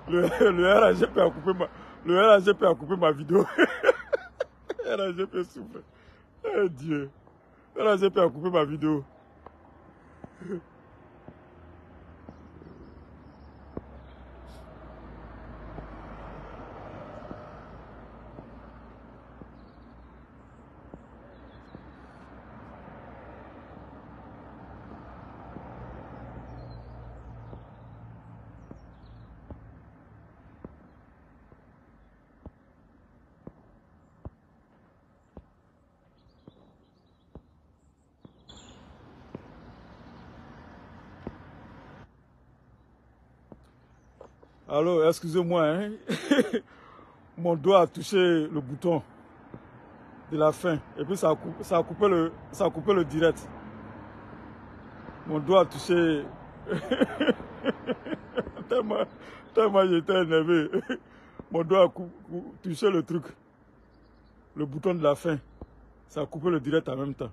Le RAGP a coupé ma, le RAGP a coupé ma vidéo. Le RAGP souffre. Eh Dieu. Le RAGP a coupé ma vidéo. Alors, excusez-moi, hein. Mon doigt a touché le bouton de la fin. Et puis ça a coupé le direct. Mon doigt a touché. tellement j'étais énervé. Mon doigt a touché le truc. Le bouton de la fin. Ça a coupé le direct en même temps.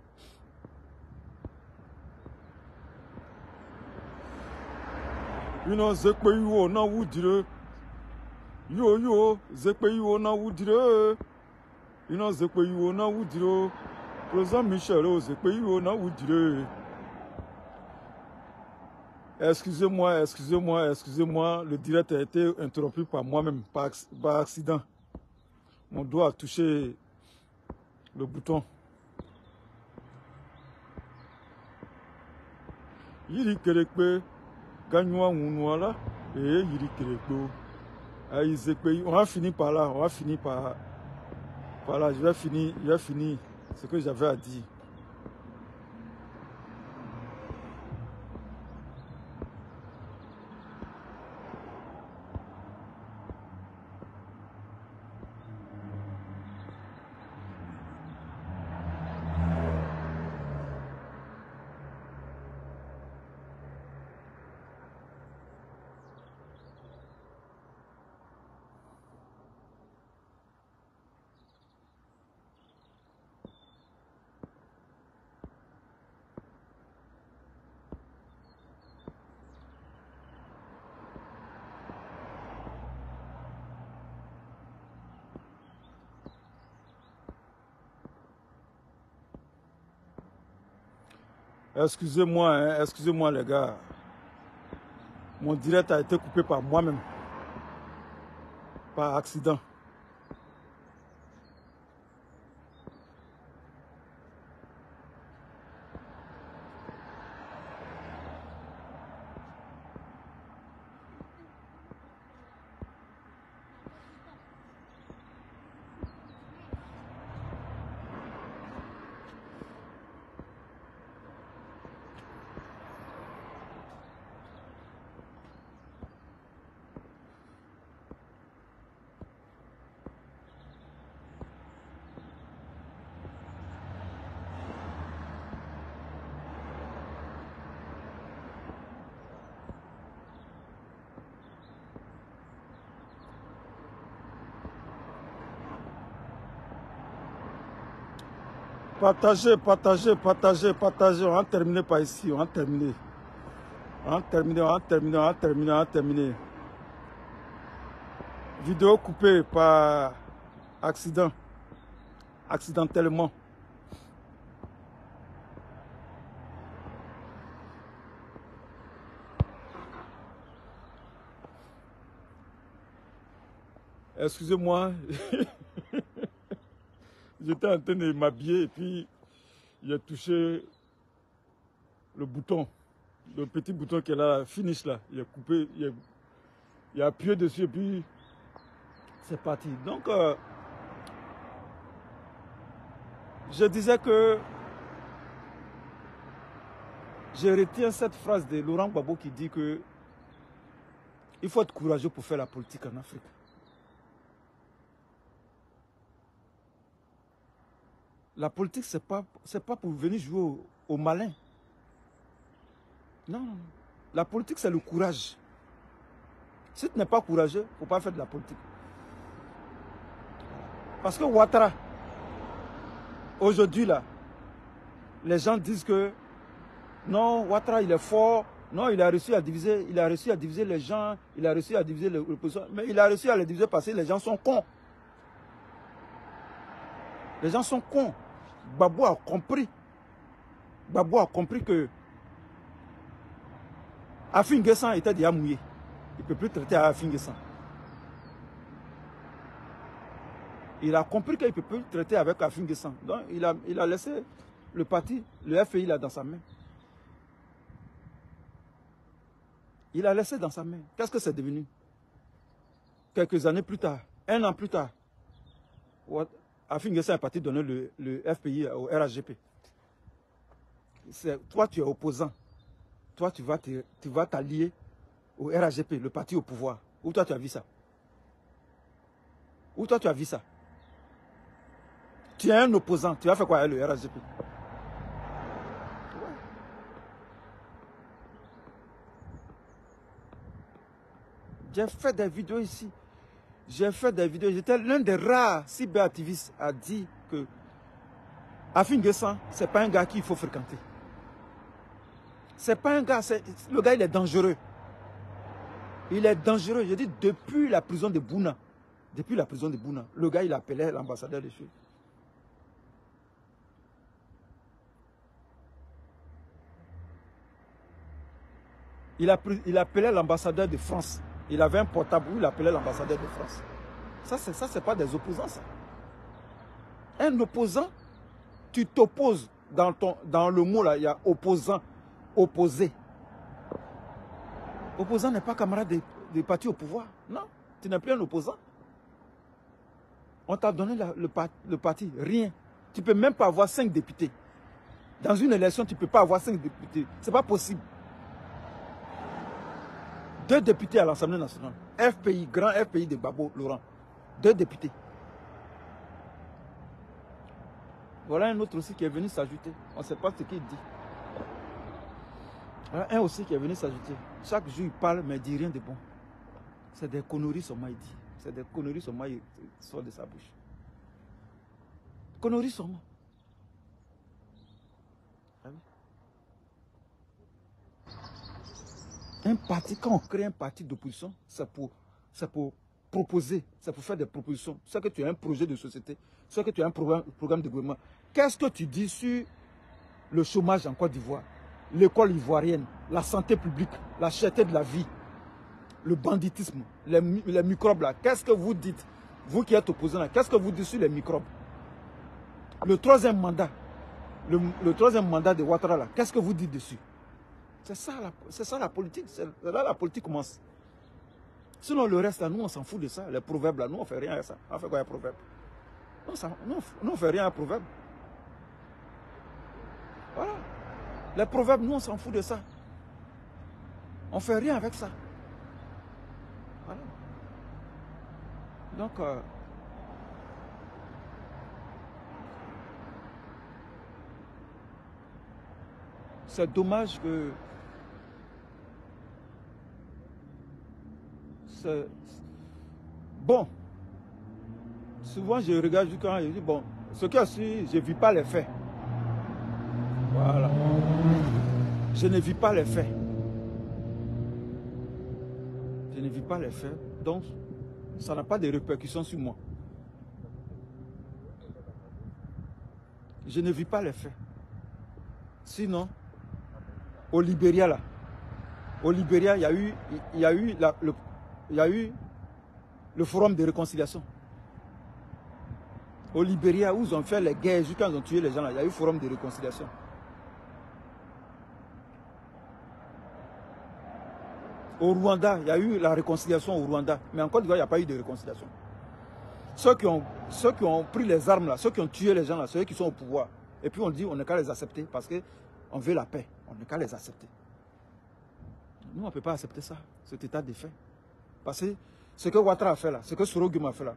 You know, zekpe yo na wudire. Yo, zekpe yo na wudire. You know, zekpe yo na wudire. Président Michel, zekpe yo na wudire. Excusez-moi, le direct a été interrompu par moi-même, par accident. Mon doigt a touché le bouton. Yiri kerekpe, gagnwa unwala, et yiri kerekpe. On va finir par là, par là, je vais finir ce que j'avais à dire. Excusez-moi, hein, excusez-moi les gars. Mon direct a été coupé par moi-même. Par accident. Partagez. On va terminer par ici. On va terminer. Vidéo coupée par accident. Accidentellement. Excusez-moi. J'étais en train de m'habiller et puis j'ai touché le bouton. Le petit bouton qui est là, finish là. Il a coupé, il a appuyé dessus et puis c'est parti. Donc, je disais que je retiens cette phrase de Laurent Gbagbo qui dit que il faut être courageux pour faire la politique en Afrique. La politique, ce n'est pas pour venir jouer au malin. Non. La politique, c'est le courage. Si tu n'es pas courageux, il ne faut pas faire de la politique. Parce que Ouattara, aujourd'hui, là, les gens disent que non, Ouattara, il est fort, Non, il a réussi à diviser, les gens, il a réussi à diviser l'opposition, mais il a réussi à les diviser parce que les gens sont cons. Les gens sont cons. Gbagbo a compris. Gbagbo a compris que Afin N'Guessan était déjà mouillé. Il ne peut plus traiter Afin N'Guessan. Il a compris qu'il ne peut plus traiter avec Afin N'Guessan. Donc il a laissé le parti, le FPI là dans sa main. Il a laissé dans sa main. Qu'est-ce que c'est devenu? Quelques années plus tard, 1 an plus tard, Afin N'Guessan est parti donner le FPI au RHGP. Toi, tu es opposant. Toi, tu vas t'allier au RHGP, le parti au pouvoir. Où toi, tu as vu ça? Où toi, tu as vu ça? Tu es un opposant. Tu vas faire quoi avec le RHGP? Ouais. J'ai fait des vidéos ici. J'ai fait des vidéos. J'étais l'un des rares cyberactivistes à dire que Afin N'Guessan, ce n'est pas un gars qu'il faut fréquenter. C'est pas un gars, le gars il est dangereux. Il est dangereux. Je dis depuis la prison de Bouna. Depuis la prison de Bouna, le gars il appelait l'ambassadeur de Suez. Il appelait l'ambassadeur de France. Il avait un portable où il appelait l'ambassadeur de France. Ça c'est pas des opposants ça. Un opposant, tu t'opposes dans le mot là, il y a opposant. Opposé. Opposant n'est pas camarade des partis au pouvoir. Non, tu n'es plus un opposant. On t'a donné le parti, rien. Tu ne peux même pas avoir 5 députés. Dans une élection, tu ne peux pas avoir 5 députés. Ce n'est pas possible. 2 députés à l'Assemblée nationale. FPI, grand FPI de Gbagbo Laurent. 2 députés. Voilà un autre aussi qui est venu s'ajouter. On ne sait pas ce qu'il dit. Voilà un aussi qui est venu s'ajouter. Chaque jour, il parle, mais il ne dit rien de bon. C'est des conneries seulement, il dit. C'est des conneries seulement, il sort de sa bouche. Conneries seulement. Un parti, quand on crée un parti d'opposition, c'est pour proposer, c'est pour faire des propositions. C'est que tu as un projet de société, c'est que tu as un programme de gouvernement. Qu'est-ce que tu dis sur le chômage en Côte d'Ivoire, l'école ivoirienne, la santé publique, la cherté de la vie, le banditisme, les microbes là? Qu'est-ce que vous dites? Vous qui êtes opposants là, qu'est-ce que vous dites sur les microbes? Le troisième mandat, le troisième mandat de Ouattara là, qu'est-ce que vous dites dessus? C'est ça la politique, c'est là la politique commence. Sinon le reste là, nous on s'en fout de ça, les proverbes là, nous on fait rien à ça. On fait quoi les proverbes? Nous on fait rien à proverbes. Voilà. Les proverbes, nous on s'en fout de ça. On fait rien avec ça. Voilà. Donc, c'est dommage que bon. Souvent je regarde quand je dis bon, ce que je suis, je ne vis pas les faits. Voilà. Je ne vis pas les faits. Je ne vis pas les faits. Donc, ça n'a pas de répercussions sur moi. Je ne vis pas les faits. Sinon, au Libéria là, au Libéria, il y a eu le forum de réconciliation. Au Libéria, où ils ont fait les guerres, jusqu'à quand ils ont tué les gens là, il y a eu le forum de réconciliation. Au Rwanda, il y a eu la réconciliation au Rwanda. Mais en Côte d'Ivoire, il n'y a pas eu de réconciliation. Ceux qui ont pris les armes là, ceux qui ont tué les gens là, ceux qui sont au pouvoir. Et puis on dit, on n'est qu'à les accepter parce qu'on veut la paix. On n'est qu'à les accepter. Nous, on ne peut pas accepter ça, cet état de fait. Parce que ce que Ouattara a fait là, ce que Sorogum a fait là,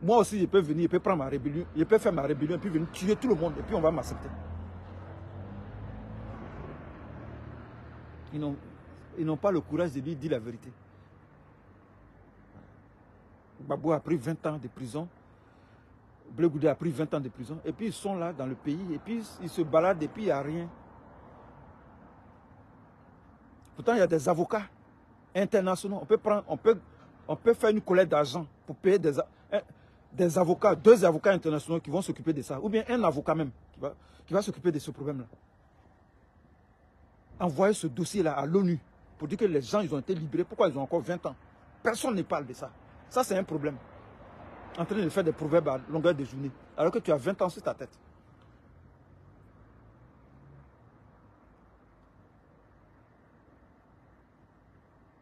moi aussi, je peux venir, je peux prendre ma rébellion, je peux faire ma rébellion, et puis venir tuer tout le monde, et puis on va m'accepter. Ils n'ont pas le courage de lui dire la vérité. Gbagbo a pris 20 ans de prison. Blé Goudé a pris 20 ans de prison. Et puis ils sont là dans le pays. Et puis ils se baladent et puis il n'y a rien. Pourtant, il y a des avocats internationaux. On peut faire une collecte d'argent pour payer des avocats, 2 avocats internationaux qui vont s'occuper de ça. Ou bien un avocat même qui va s'occuper de ce problème-là. Envoyer ce dossier-là à l'ONU pour dire que les gens ils ont été libérés. Pourquoi ils ont encore 20 ans? Personne ne parle de ça. Ça, c'est un problème. En train de faire des proverbes à longueur de journée. Alors que tu as 20 ans sur ta tête.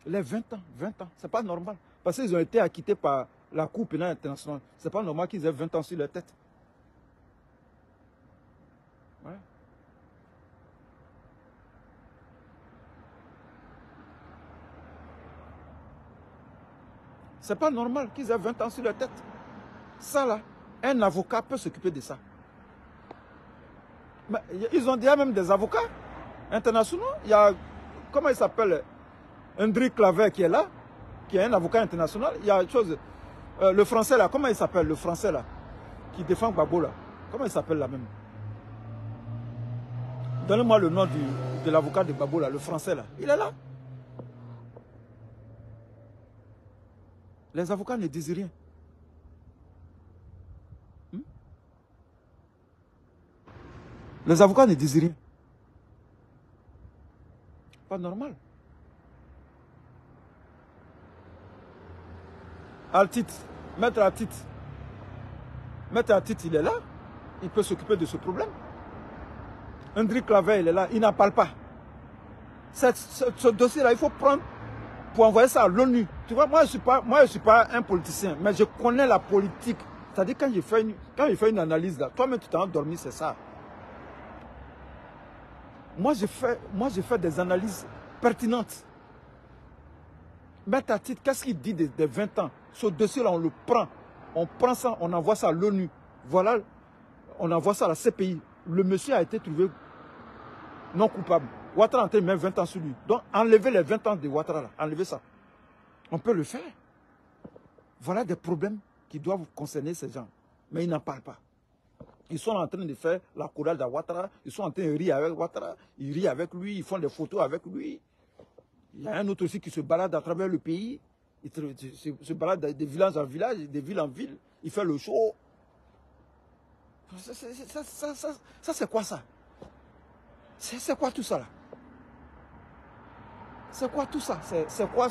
Les 20 ans, c'est pas normal. Parce qu'ils ont été acquittés par la Cour pénale internationale. C'est pas normal qu'ils aient 20 ans sur leur tête. Ouais. C'est pas normal qu'ils aient 20 ans sur leur tête. Ça là, un avocat peut s'occuper de ça. Mais ils ont déjà même des avocats internationaux. Il y a, comment il s'appelle, Hendrik Claver qui est là, qui est un avocat international. Il y a une chose, le français là, comment il s'appelle, le français là, qui défend Gbagbo là. Comment il s'appelle là même? Donnez-moi le nom de l'avocat de Gbagbo là, le français là. Il est là. Les avocats ne disent rien. Les avocats ne disent rien. Pas normal. Altit, maître Altit. Maître Altit, il est là. Il peut s'occuper de ce problème. Hendrik Claver, il est là. Il n'en parle pas. Ce dossier-là, il faut prendre pour envoyer ça à l'ONU. Tu vois, moi, je suis pas un politicien, mais je connais la politique. C'est-à-dire, quand je fais une analyse là, toi-même, tu t'es endormi, c'est ça. Moi, je fais des analyses pertinentes. Maître Altit, qu'est-ce qu'il dit des 20 ans? Ce dossier-là, on le prend. On prend ça, on envoie ça à l'ONU. Voilà, on envoie ça à la CPI. Le monsieur a été trouvé non coupable. Ouattara a entré même 20 ans sur lui. Donc, enlevez les 20 ans de Ouattara, là. Enlevez ça. On peut le faire. Voilà des problèmes qui doivent concerner ces gens. Mais ils n'en parlent pas. Ils sont en train de faire la chorale de Ouattara. Ils sont en train de rire avec Ouattara. Ils rient avec lui. Ils font des photos avec lui. Il y a un autre aussi qui se balade à travers le pays. Il se balade de village en village, de ville en ville. Il fait le show. Ça c'est quoi ça? C'est quoi tout ça là? C'est quoi tout ça? C'est quoi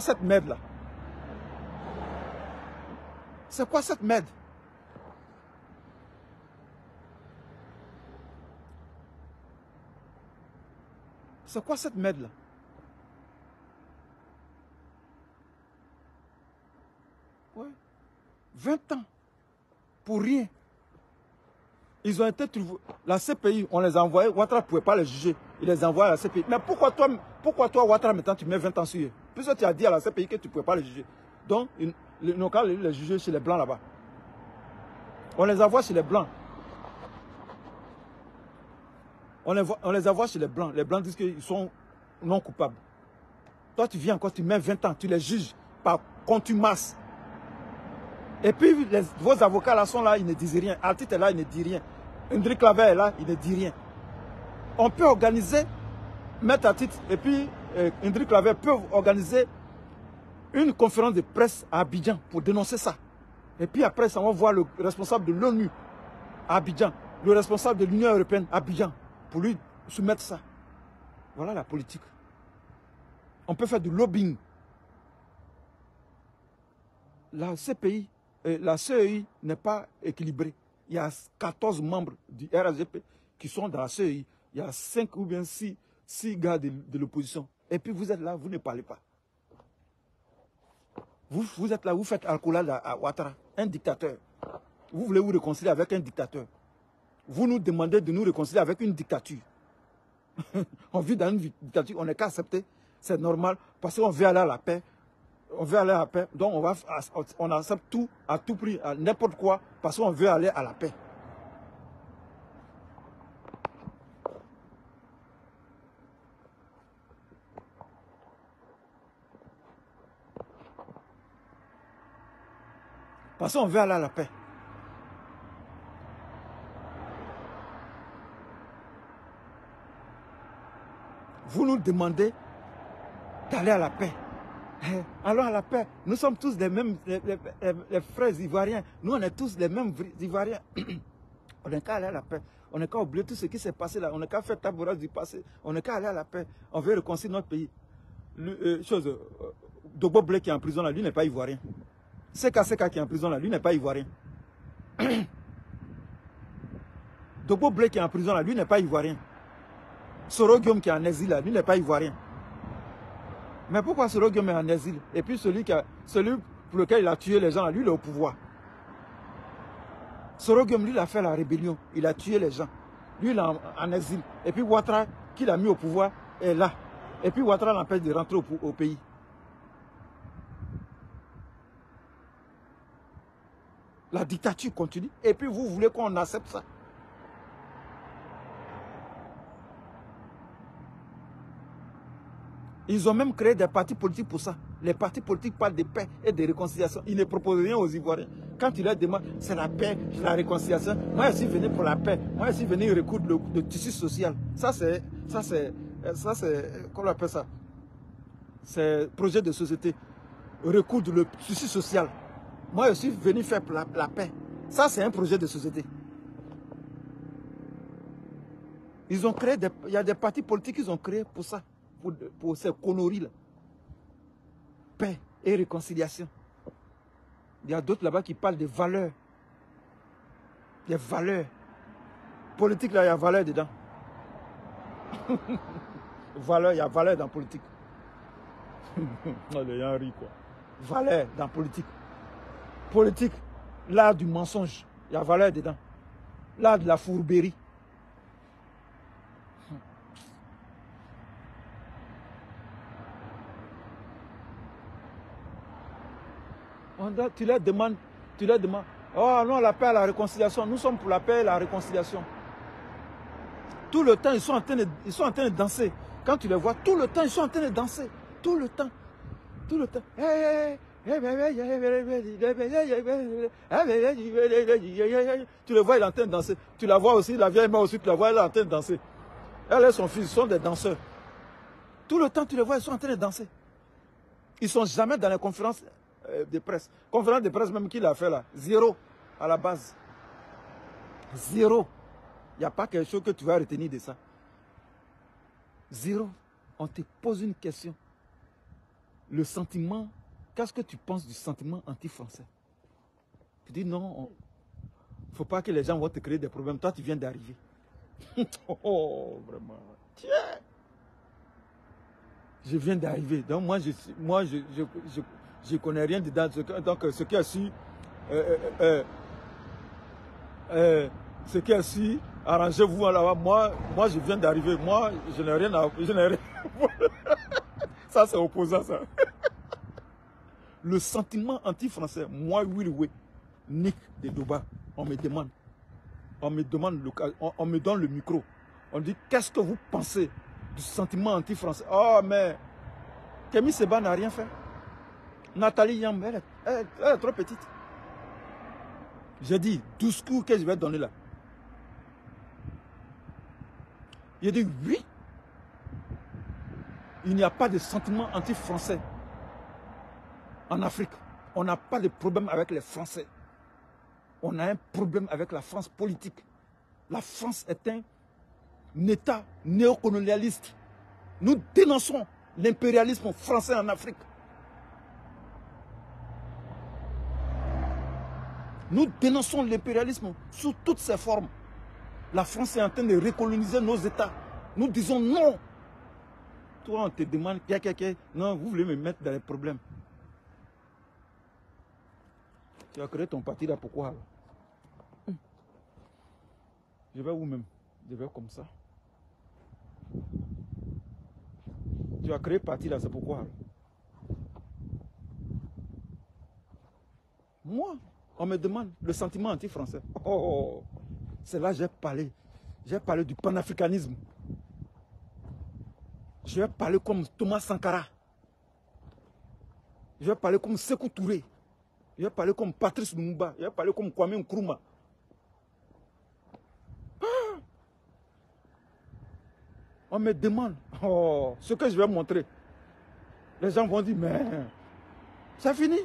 cette merde là? C'est quoi cette merde? C'est quoi cette merde là? Ouais. 20 ans. Pour rien. Ils ont été trouvés. La CPI, on les a envoyés. Ouattara ne pouvait pas les juger. Il les envoie à la CPI. Mais pourquoi toi Ouattara, maintenant, tu mets 20 ans sur eux? Puisque tu as dit à la CPI que tu ne pouvais pas les juger. Donc, ils n'ont qu'à les juger chez les Blancs là-bas. On les envoie chez les Blancs. On les envoie chez les Blancs. Les Blancs disent qu'ils sont non coupables. Toi, tu viens encore, tu mets 20 ans, tu les juges par contumace. Et puis, vos avocats là sont là, ils ne disent rien. Altit est là, il ne dit rien. Hendrik Claver est là, il ne dit rien. On peut organiser, mettre Altit, et puis Hendrik Claver peut organiser une conférence de presse à Abidjan pour dénoncer ça. Et puis après, ça, on va voir le responsable de l'ONU à Abidjan, le responsable de l'Union européenne à Abidjan, pour lui soumettre ça. Voilà la politique. On peut faire du lobbying. La CPI, la CEI n'est pas équilibrée. Il y a 14 membres du RSGP qui sont dans la CEI. Il y a 5 ou bien 6 gars de l'opposition. Et puis vous êtes là, vous ne parlez pas. Vous êtes là, vous faites alcoolade à Ouattara, un dictateur. Vous voulez vous réconcilier avec un dictateur. Vous nous demandez de nous réconcilier avec une dictature. On vit dans une dictature, on n'est qu'à accepter. C'est normal parce qu'on veut aller à la paix. On veut aller à la paix, donc on accepte tout à tout prix, à n'importe quoi, parce qu'on veut aller à la paix. Parce qu'on veut aller à la paix. Vous nous demandez d'aller à la paix. Allons à la paix. Nous sommes tous les mêmes, les frères ivoiriens. Nous, on est tous les mêmes ivoiriens. On n'est qu'à aller à la paix. On n'est qu'à oublier tout ce qui s'est passé là. On n'est qu'à faire tabourage du passé. On n'est qu'à aller à la paix. On veut réconcilier notre pays. Dogbo Blé qui est en prison là, lui n'est pas ivoirien. Seka Seka qui est en prison là, lui n'est pas ivoirien. Dogbo Blé qui est en prison là, lui n'est pas ivoirien. Soro Guillaume qui est en exil là, lui n'est pas ivoirien. Mais pourquoi Soro Guillaume est en exil? Et puis celui pour lequel il a tué les gens là, lui il est au pouvoir. Soro Guillaume, lui, il a fait la rébellion. Il a tué les gens. Lui, il est en exil. Et puis Ouattara, qui l'a mis au pouvoir, est là. Et puis Ouattara l'empêche de rentrer au pays. La dictature continue. Et puis vous voulez qu'on accepte ça? Ils ont même créé des partis politiques pour ça. Les partis politiques parlent de paix et de réconciliation. Ils ne proposent rien aux Ivoiriens. Quand tu leur demandes, c'est la paix, la réconciliation. Moi, je suis venu pour la paix. Moi, je suis venu recoudre le tissu social. Ça, c'est, comment on appelle ça? C'est projet de société. Recoudre le tissu social. Moi, je suis venu faire pour la paix. Ça, c'est un projet de société. Ils ont créé il y a des partis politiques qu'ils ont créés pour ça. Pour ces conneries-là. Paix et réconciliation. Il y a d'autres là-bas qui parlent des valeurs. Des valeurs. Politique, là, il y a valeur dedans. Valeur, il y a valeur dans la politique. Les gens rient, quoi. Valeur dans la politique. Politique, l'art du mensonge. Il y a valeur dedans. L'art de la fourberie. Tu leur demandes, oh non, la paix et la réconciliation. Nous sommes pour la paix et la réconciliation. Tout le temps, ils sont en train de danser. Quand tu les vois, tout le temps, ils sont en train de danser. Tout le temps. Tout le temps. Tu le vois, il est en train de danser. Tu la vois aussi, la vieille mère aussi, tu la vois, elle est en train de danser. Elle et son fils, ils sont des danseurs. Tout le temps, tu les vois, ils sont en train de danser. Ils ne sont jamais dans les conférences de presse. Conférence de presse même qu'il a fait là. Zéro à la base. Zéro. Il n'y a pas quelque chose que tu vas retenir de ça. Zéro. On te pose une question. Le sentiment, qu'est-ce que tu penses du sentiment anti-français? Tu dis non, il ne faut pas que les gens vont te créer des problèmes. Toi, tu viens d'arriver. Oh, vraiment. Tiens. Je viens d'arriver. Donc moi, je connais rien dedans. Donc ce qui a su, ce qui a su, arrangez-vous là-bas. Moi, je viens d'arriver. Moi, je n'ai rien à... Ça, c'est opposant, ça. Le sentiment anti-français, moi, oui, Nick de Doba, on me demande, on me donne le micro. On dit, qu'est-ce que vous pensez du sentiment anti-français? Oh, mais Kémy Séba n'a rien fait. Nathalie Yamb, elle est trop petite. J'ai dit, 12 coups que je vais donner là. J'ai dit, oui. Il n'y a pas de sentiment anti-français en Afrique. On n'a pas de problème avec les Français. On a un problème avec la France politique. La France est un État néocolonialiste. Nous dénonçons l'impérialisme français en Afrique. Nous dénonçons l'impérialisme sous toutes ses formes. La France est en train de recoloniser nos États. Nous disons non. Toi, on te demande, non, vous voulez me mettre dans les problèmes. Tu as créé ton parti là, pourquoi? Je vais où-même? Je vais comme ça. Tu as créé parti là, c'est pourquoi? Moi, on me demande le sentiment anti-français. Oh, c'est là que j'ai parlé. J'ai parlé du panafricanisme. Je vais parler comme Thomas Sankara. Je vais parler comme Sékou Touré. Je vais parler comme Patrice Lumumba. Je vais parler comme Kwame Nkrumah. On me demande, oh, ce que je vais montrer. Les gens vont dire, mais ça finit.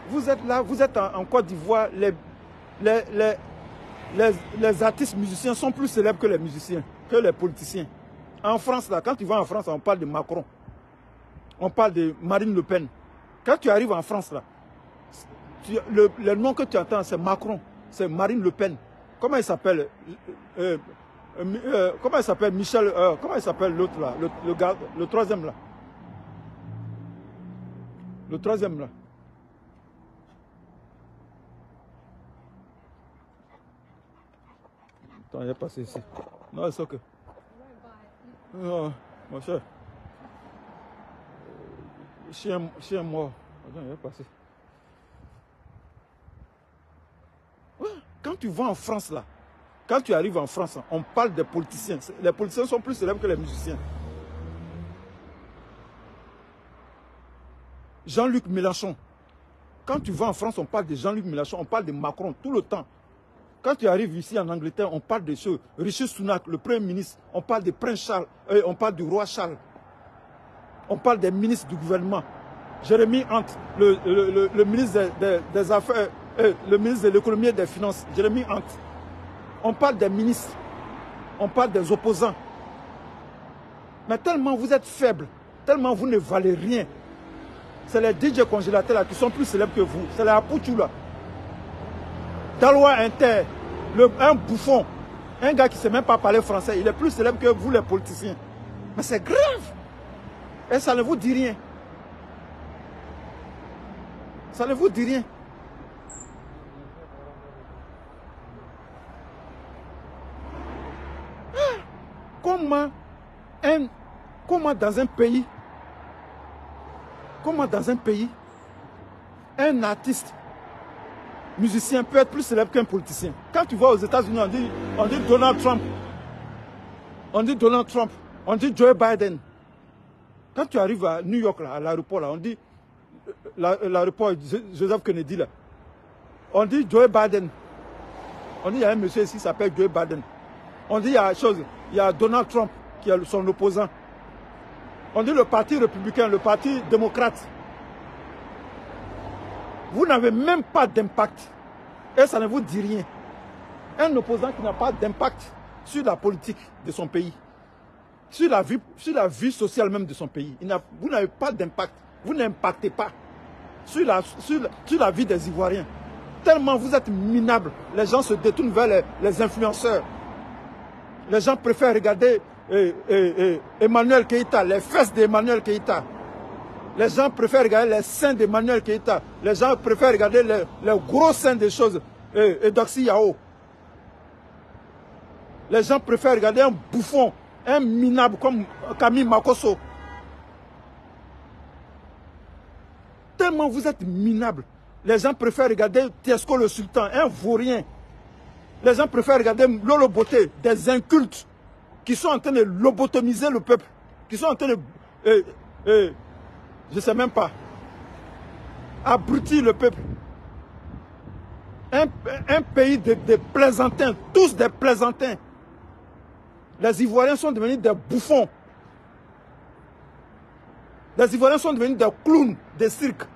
Vous êtes là, vous êtes en Côte d'Ivoire, les artistes musiciens sont plus célèbres que les musiciens, que les politiciens. En France, là, quand tu vas en France, on parle de Macron. On parle de Marine Le Pen. Quand tu arrives en France, là, le nom que tu entends, c'est Macron, c'est Marine Le Pen. Comment il s'appelle comment il s'appelle Michel, comment il s'appelle l'autre là, le troisième là. Le troisième là. Attends, il est passé ici. Non, c'est ok. Non, mon cher. Chien mort. Attends, il est passé. Quand tu vas en France là, quand tu arrives en France, on parle des politiciens. Les politiciens sont plus célèbres que les musiciens. Jean-Luc Mélenchon. Quand tu vas en France, on parle de Jean-Luc Mélenchon, on parle de Macron tout le temps. Quand tu arrives ici en Angleterre, on parle de ceux, Rishi Sunak, le Premier ministre, on parle de Prince Charles, on parle du roi Charles. On parle des ministres du gouvernement. Jérémy Hunt, le ministre des Affaires, le ministre de l'économie et des finances, Jérémy Hunt. On parle des ministres, on parle des opposants. Mais tellement vous êtes faibles, tellement vous ne valez rien. C'est les DJ congélateurs là qui sont plus célèbres que vous. C'est les Apouchou là. Dalois Inter, un bouffon, un gars qui ne sait même pas parler français, il est plus célèbre que vous les politiciens. Mais c'est grave. Et ça ne vous dit rien. Ça ne vous dit rien. Comment dans un pays, un artiste musicien peut être plus célèbre qu'un politicien. Quand tu vas aux États-Unis, on dit Donald Trump. On dit Donald Trump. On dit Joe Biden. Quand tu arrives à New York, là, à l'aéroport, là, on dit l'aéroport Joseph Kennedy, là. On dit Joe Biden. On dit il y a un monsieur ici qui s'appelle Joe Biden. On dit il y a Donald Trump qui est son opposant. On dit le parti républicain, le parti démocrate. Vous n'avez même pas d'impact. Et ça ne vous dit rien. Un opposant qui n'a pas d'impact sur la politique de son pays, sur la vie sociale même de son pays. Vous n'avez pas d'impact. Vous n'impactez pas sur la vie des Ivoiriens. Tellement vous êtes minables. Les gens se détournent vers les influenceurs. Les gens préfèrent regarder Emmanuel Keïta, les fesses d'Emmanuel Keïta. Les gens préfèrent regarder les seins d'Emmanuel Keïta. Les gens préfèrent regarder les gros seins des choses et d'Oxy Yao. Les gens préfèrent regarder un bouffon, un minable comme Camille Makosso. Tellement vous êtes minable. Les gens préfèrent regarder Tiesco le Sultan, un vaurien. Les gens préfèrent regarder Lolo Boté, des incultes qui sont en train de lobotomiser le peuple, qui sont en train de, je ne sais même pas, abrutir le peuple. Un pays de plaisantins, tous des plaisantins. Les Ivoiriens sont devenus des bouffons. Les Ivoiriens sont devenus des clowns, des cirques.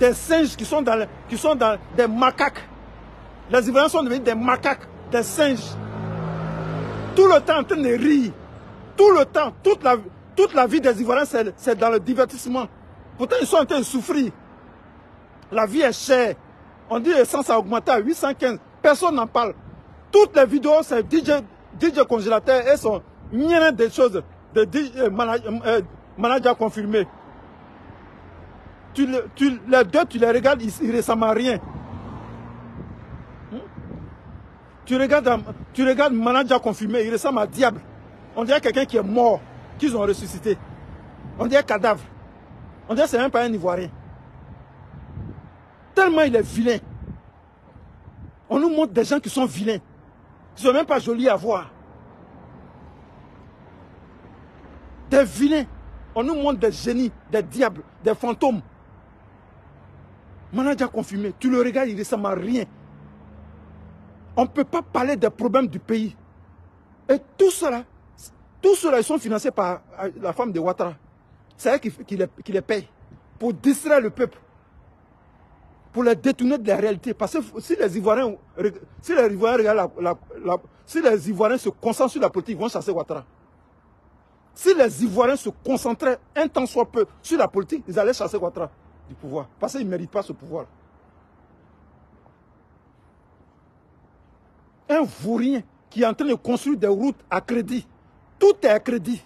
Des singes qui sont dans des macaques. Les Ivoiriens sont devenus des macaques, des singes. Tout le temps en train de rire. Tout le temps, toute la vie des Ivoiriens, c'est dans le divertissement. Pourtant, ils sont en train de souffrir. La vie est chère. On dit l'essence a augmenté à 815. Personne n'en parle. Toutes les vidéos, c'est DJ congélateur et son mien des choses. De manager confirmé. Les deux, tu les regardes, ils ne ressemblent à rien. Tu regardes manager confirmé, il ressemble à diable. On dirait quelqu'un qui est mort, qu'ils ont ressuscité. On dirait cadavre. On dirait que ce n'est même pas un Ivoirien. Tellement il est vilain. On nous montre des gens qui sont vilains. Ils ne sont même pas jolis à voir. Des vilains. On nous montre des génies, des diables, des fantômes. Manager confirmé, tu le regardes, il ne ressemble à rien. On ne peut pas parler des problèmes du pays. Et tout cela, ils sont financés par la femme de Ouattara. C'est elle qui les paye pour distraire le peuple, pour les détourner de la réalité. Parce que si les Ivoiriens, si les Ivoiriens se concentrent sur la politique, ils vont chasser Ouattara. Si les Ivoiriens se concentraient un temps soit peu sur la politique, ils allaient chasser Ouattara du pouvoir. Parce qu'ils ne méritent pas ce pouvoir. Un vaurien qui est en train de construire des routes à crédit. Tout est à crédit.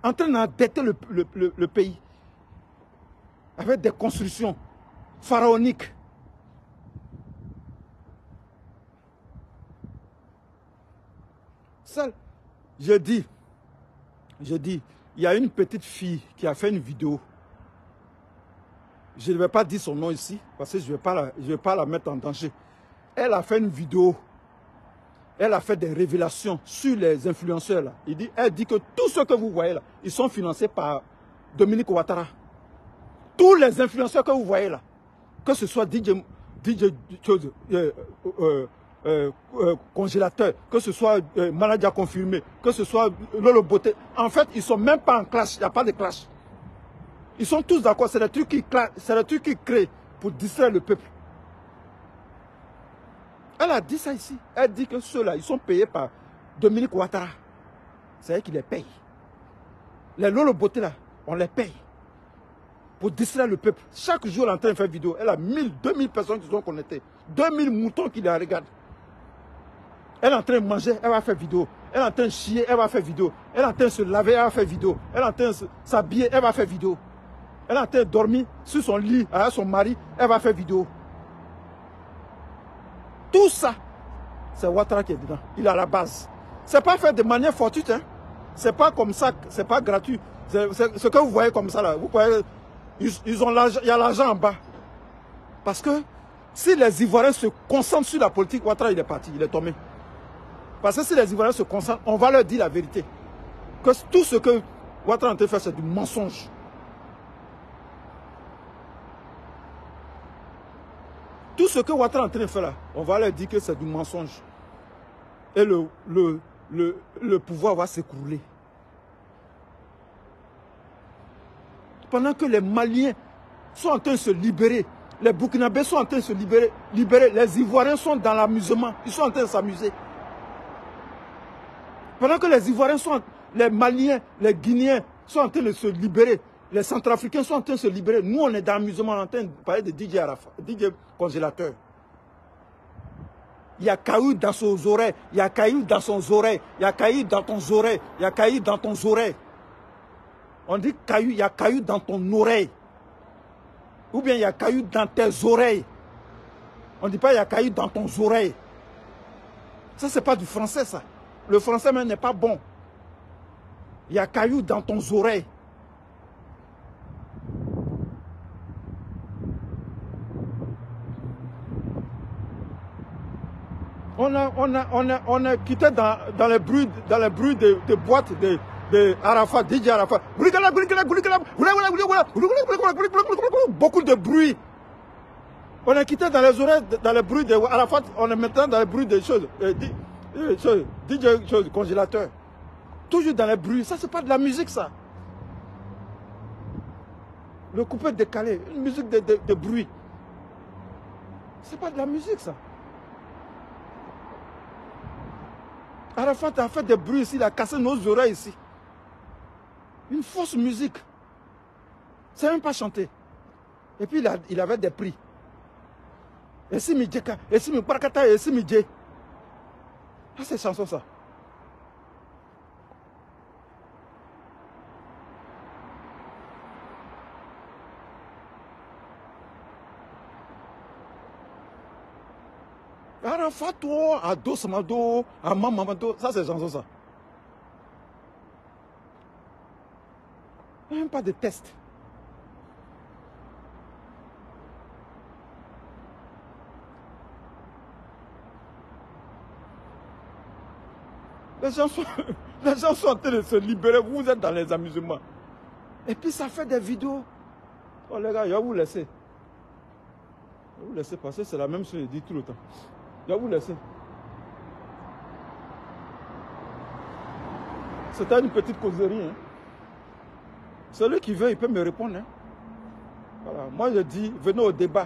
En train d'endetter le pays. Avec des constructions pharaoniques. Ça, je dis, il y a une petite fille qui a fait une vidéo. Je ne vais pas dire son nom ici, parce que je ne vais pas la mettre en danger. Elle a fait une vidéo. Elle a fait des révélations sur les influenceurs. Là. Elle dit que tous ceux que vous voyez là, ils sont financés par Dominique Ouattara. Tous les influenceurs que vous voyez là, que ce soit DJ congélateur, que ce soit manager confirmé, que ce soit Lolo Beauté. En fait, ils ne sont même pas en clash. Il n'y a pas de clash. Ils sont tous d'accord. C'est le truc qui créent pour distraire le peuple. Elle a dit ça ici. Elle dit que ceux-là, ils sont payés par Dominique Ouattara. C'est elle qui les paye. Les Lolo Beauté là, on les paye. Pour distraire le peuple. Chaque jour, elle est en train de faire vidéo. Elle a 1000, 2000 personnes qui sont connectées. 2000 moutons qui la regardent. Elle est en train de manger, elle va faire vidéo. Elle est en train de chier, elle va faire vidéo. Elle est en train de se laver, elle va faire vidéo. Elle est en train de s'habiller, elle va faire vidéo. Elle est en train de dormir sur son lit avec son mari, elle va faire vidéo. Tout ça, c'est Ouattara qui est dedans. Il est à la base. Ce n'est pas fait de manière fortuite. Hein. Ce n'est pas comme ça, ce n'est pas gratuit. Ce que vous voyez comme ça, là, vous voyez, il y a l'argent en bas. Parce que si les Ivoiriens se concentrent sur la politique, Ouattara, il est parti, il est tombé. Parce que si les Ivoiriens se concentrent, on va leur dire la vérité. Que tout ce que Ouattara est en train de faire, c'est du mensonge. Tout ce que Ouattara est en train de faire là, on va leur dire que c'est du mensonge. Et le pouvoir va s'écrouler. Pendant que les Maliens sont en train de se libérer, les Burkinabés sont en train de se libérer, les Ivoiriens sont dans l'amusement, ils sont en train de s'amuser. Pendant que les Ivoiriens sont, les Maliens, les Guinéens sont en train de se libérer, les Centrafricains sont en train de se libérer, nous on est dans l'amusement, on est en train de parler de DJ Arafat, DJ congélateur. Il y a caillou dans son oreille, il y a caillou dans son oreille, il y a caillou dans ton oreille, il y a caillou dans ton oreille. On dit caillou, il y a caillou dans ton oreille. Ou bien il y a caillou dans tes oreilles. On ne dit pas il y a caillou dans ton oreille. Ça, c'est pas du français, ça. Le français même n'est pas bon. Il y a caillou dans ton oreille. On a quitté dans les bruits de boîtes de Arafat, DJ Arafat. Beaucoup de bruit. On a quitté dans les oreilles, dans les bruits de Arafat, on est maintenant dans les bruits des choses. DJ congélateur. Toujours dans les bruits. Ça, c'est pas de la musique, ça. Le coupé décalé, une musique de bruit. C'est pas de la musique, ça. Arafat a fait des bruits ici, il a cassé nos oreilles ici. Une fausse musique. C'est même pas chanté. Et puis il avait des prix. Et si mi djeka, et si mi barakata, et si mi dje. Ah, c'est chanson ça. Arafat, à dos samado, à mamamado, ça c'est chanson ça. Même pas de test. Les gens sont en train de se libérer, vous êtes dans les amusements. Et puis ça fait des vidéos. Oh les gars, je vais vous laisser. Je vais vous laisser passer, c'est la même chose, je dis tout le temps. Je vais vous laisser. C'était une petite causerie. Hein. Celui qui veut, il peut me répondre. Hein. Voilà. Moi, je dis, venez au débat.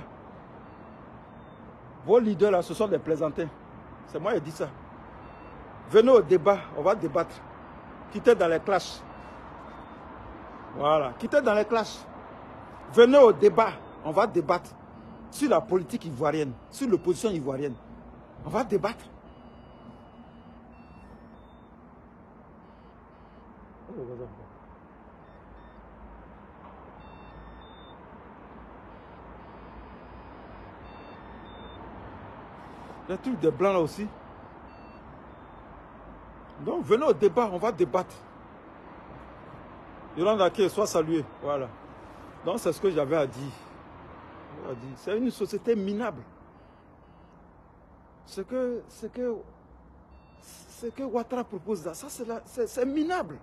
Vos leaders, là, ce sont des plaisantins. C'est moi qui dis ça. Venez au débat, on va débattre. Quittez dans les clashs. Voilà, quittez dans les clashs. Venez au débat, on va débattre sur la politique ivoirienne, sur l'opposition ivoirienne. On va débattre. Les trucs des blancs là aussi. Donc venez au débat, on va débattre. Yoran Daké, soit salué. Voilà. Donc c'est ce que j'avais à dire. C'est une société minable. Ce que Ouattara propose là, ça c'est minable.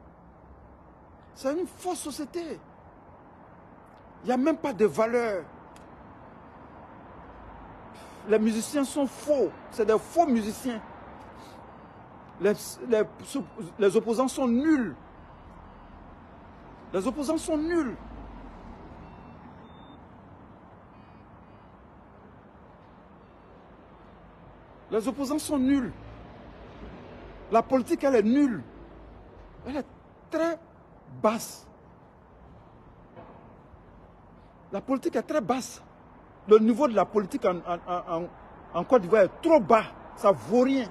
C'est une fausse société. Il n'y a même pas de valeur. Les musiciens sont faux. C'est des faux musiciens. Les opposants sont nuls. Les opposants sont nuls. Les opposants sont nuls. La politique, elle est nulle. Elle est très basse. La politique est très basse. Le niveau de la politique en Côte d'Ivoire est trop bas. Ça ne vaut rien.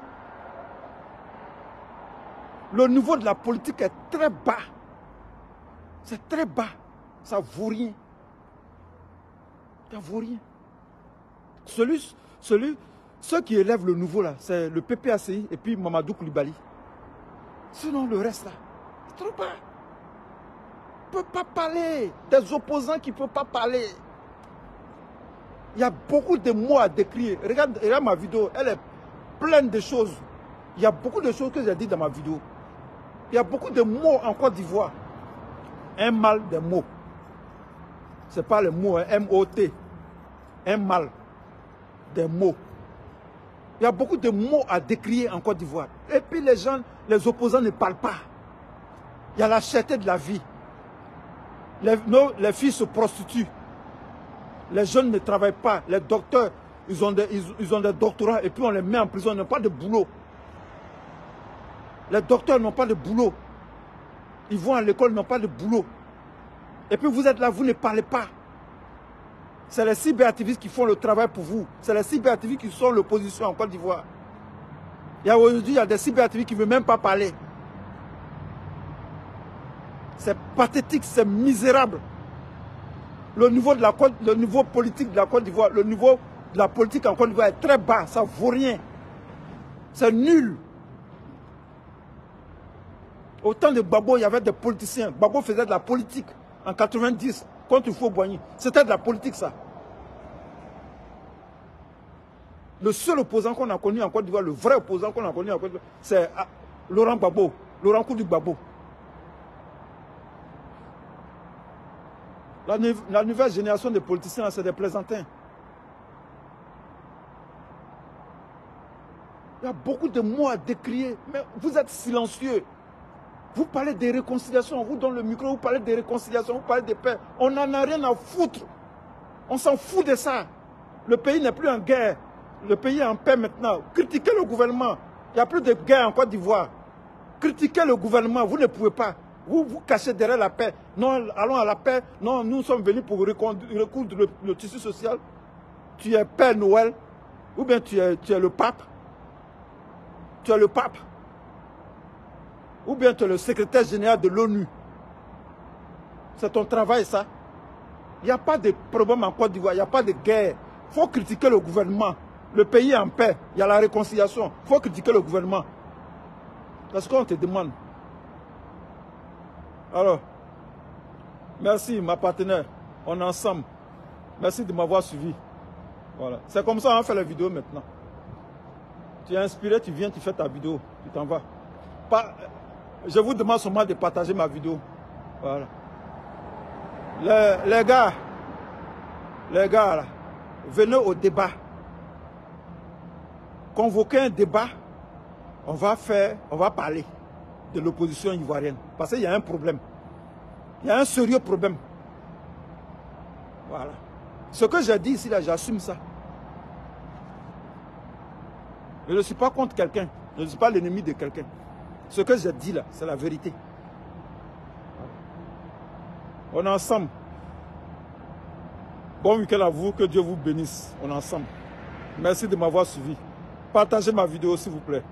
Le niveau de la politique est très bas. C'est très bas. Ça ne vaut rien. Ça ne vaut rien. Ceux qui élèvent le nouveau là, c'est le PPACI et puis Mamadou Koulibaly. Sinon le reste là, c'est trop bas. On ne peut pas parler. Des opposants qui ne peuvent pas parler. Il y a beaucoup de mots à décrire. Regarde ma vidéo, elle est pleine de choses. Il y a beaucoup de choses que j'ai dit dans ma vidéo. Il y a beaucoup de mots en Côte d'Ivoire. Un mal des mots. Ce n'est pas le mot, hein, M-O-T. Un mal des mots. Il y a beaucoup de mots à décrire en Côte d'Ivoire. Et puis les gens, les opposants ne parlent pas. Il y a la cherté de la vie. Les filles se prostituent. Les jeunes ne travaillent pas. Les docteurs, ils ont des doctorats et puis on les met en prison. Ils n'ont pas de boulot. Les docteurs n'ont pas de boulot. Ils vont à l'école, ils n'ont pas de boulot. Et puis vous êtes là, vous ne parlez pas. C'est les cyberactivistes qui font le travail pour vous. C'est les cyberactivistes qui sont l'opposition en Côte d'Ivoire. Aujourd'hui, il y a des cyberactivistes qui ne veulent même pas parler. C'est pathétique, c'est misérable. Le niveau politique de la Côte d'Ivoire, le niveau de la politique en Côte d'Ivoire est très bas, ça ne vaut rien. C'est nul. Au temps de Gbagbo, il y avait des politiciens. Gbagbo faisait de la politique en 90 contre Houphouët-Boigny. C'était de la politique, ça. Le seul opposant qu'on a connu en Côte d'Ivoire, le vrai opposant qu'on a connu en Côte d'Ivoire, c'est Laurent Gbagbo, Laurent Koudou Gbagbo. La nouvelle génération de politiciens, c'est des plaisantins. Il y a beaucoup de mots à décrire, mais vous êtes silencieux. Vous parlez des réconciliations, on vous donne le micro, vous parlez des réconciliations, vous parlez de paix. On n'en a rien à foutre. On s'en fout de ça. Le pays n'est plus en guerre. Le pays est en paix maintenant. Critiquez le gouvernement. Il n'y a plus de guerre en Côte d'Ivoire. Critiquez le gouvernement, vous ne pouvez pas. Vous vous cachez derrière la paix. Non, allons à la paix. Non, nous sommes venus pour recoudre le tissu social. Tu es Père Noël. Ou bien tu es le pape. Tu es le pape. Ou bien tu es le secrétaire général de l'ONU. C'est ton travail, ça. Il n'y a pas de problème en Côte d'Ivoire. Il n'y a pas de guerre. Il faut critiquer le gouvernement. Le pays est en paix. Il y a la réconciliation. Il faut critiquer le gouvernement. C'est ce qu'on te demande. Alors, merci ma partenaire, on est ensemble. Merci de m'avoir suivi. Voilà. C'est comme ça qu'on fait la vidéo maintenant. Tu es inspiré, tu viens, tu fais ta vidéo, tu t'en vas. Je vous demande seulement de partager ma vidéo. Voilà. Les gars, là, venez au débat. Convoquez un débat, on va parler. de l'opposition ivoirienne. Parce qu'il y a un problème. Il y a un sérieux problème. Voilà. Ce que j'ai dit ici, là, j'assume ça. Je ne suis pas contre quelqu'un. Je ne suis pas l'ennemi de quelqu'un. Ce que j'ai dit là, c'est la vérité. On est ensemble. Bon week-end à vous, que Dieu vous bénisse. On est ensemble. Merci de m'avoir suivi. Partagez ma vidéo s'il vous plaît.